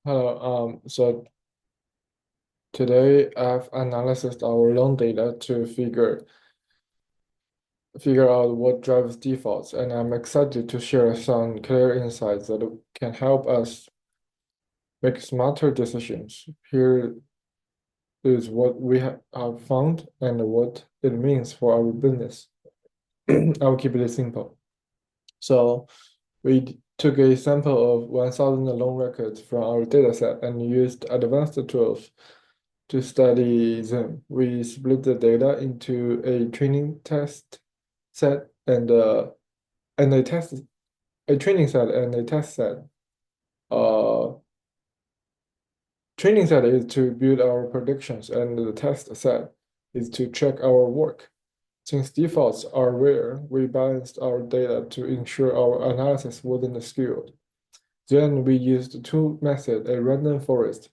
Hello. So today I've analyzed our loan data to figure out what drives defaults, and I'm excited to share some clear insights that can help us make smarter decisions. Here is what we have found and what it means for our business. I'll keep it simple. So we took a sample of 1,000 loan records from our dataset and used advanced tools to study them. We split the data into a training test set and a training set and a test set. Uh, Training set is to build our predictions, and the test set is to check our work. Since defaults are rare, we balanced our data to ensure our analysis wasn't skewed. Then we used two methods, a random forest,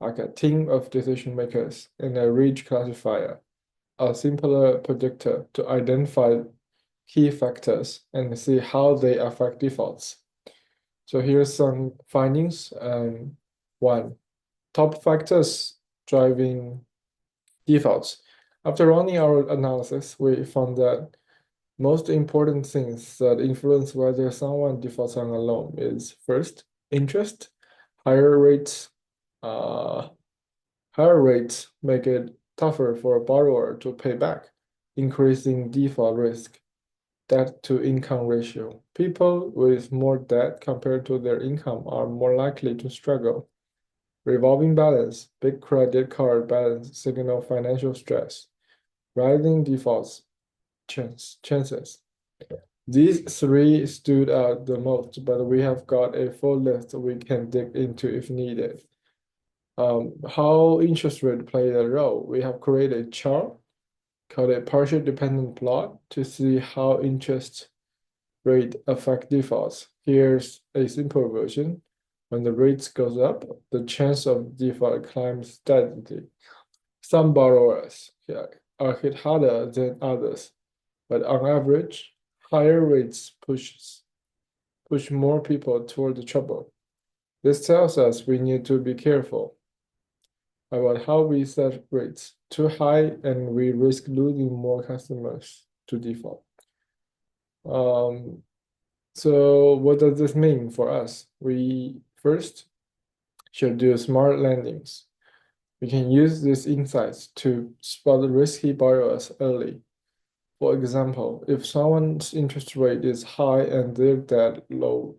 like a team of decision makers, and a ridge classifier, a simpler predictor to identify key factors and see how they affect defaults. So here's some findings. One, top factors driving defaults. After running our analysis, we found that most important things that influence whether someone defaults on a loan is first, interest. Higher rates, uh, higher rates make it tougher for a borrower to pay back, increasing default risk. Debt to income ratio. People with more debt compared to their income are more likely to struggle. Revolving balance, big credit card balance signal financial stress. Rising defaults chances. These three stood out the most, but we have got a full list we can dig into if needed. How interest rate played a role. We have created a chart called a partial dependent plot to see how interest rate affect defaults. Here's a simple version. When the rates goes up, the chance of default climbs steadily. Some borrowers are hit harder than others, but on average, higher rates push more people toward the trouble. This tells us we need to be careful about how we set rates. Too high, and we risk losing more customers to default. Um, so what does this mean for us? We first should do smart landings. We can use these insights to spot risky borrowers early. For example, if someone's interest rate is high and their debt load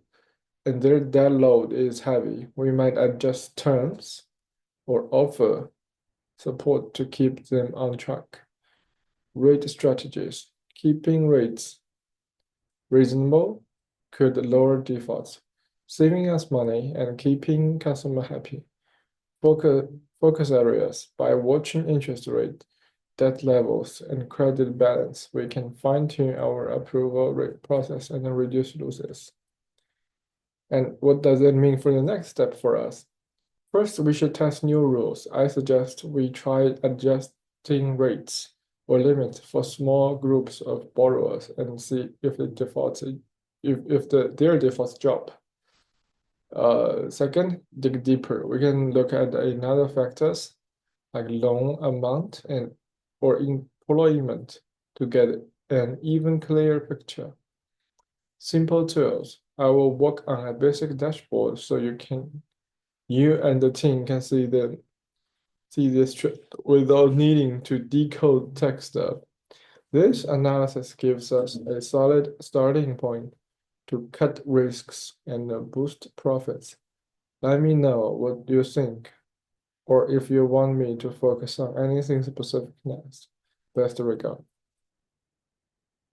is heavy, we might adjust terms or offer support to keep them on track. Rate strategies. Keeping rates reasonable could lower defaults, saving us money and keeping customer happy. Focus areas. By watching interest rate, debt levels, and credit balance, we can fine-tune our approval rate process and reduce losses. And what does that mean for the next step for us? First, we should test new rules. I suggest we try adjusting rates or limits for small groups of borrowers and see if their defaults drop. Second, dig deeper. We can look at another factors like loan amount or employment to get an even clearer picture. Simple tools. I will work on a basic dashboard so you and the team can see this without needing to decode text up. This analysis gives us a solid starting point to cut risks and boost profits. Let me know what you think, or if you want me to focus on anything specific next. Best regards.